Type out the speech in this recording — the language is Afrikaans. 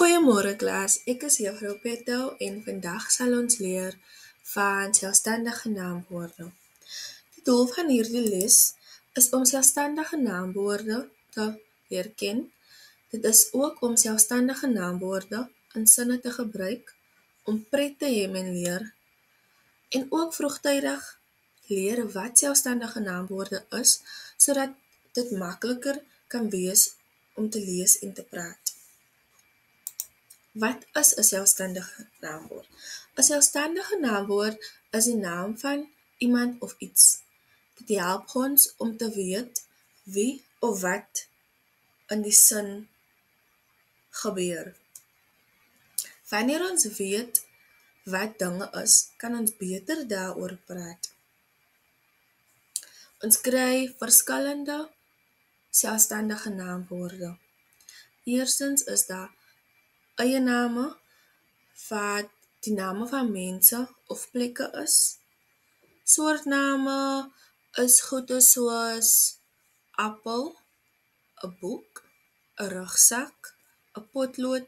Goeiemôre klas, ek is juffrou Petto en vandag sal ons leer van selfstandige naamwoorde. Die doel van hierdie les is om selfstandige naamwoorde te leer ken. Dit is ook om selfstandige naamwoorde in sinne te gebruik om pret te hê en leer en ook vroegtydig leer wat selfstandige naamwoorde is sodat dit makliker kan wees om te lees en te praat. Wat is 'n selfstandige naamwoord? 'n Selfstandige naamwoord is die naam van iemand of iets. Dit help ons om te weet wie of wat in die sin gebeur. Wanneer ons weet wat dinge is, kan ons beter daaroor praat. Ons kry verskillende selfstandige naamwoorde. Eerstens is daar eie name wat die name van mense of plekke is. Soortname is goede soos appel, 'n boek, 'n rugsak, 'n potlood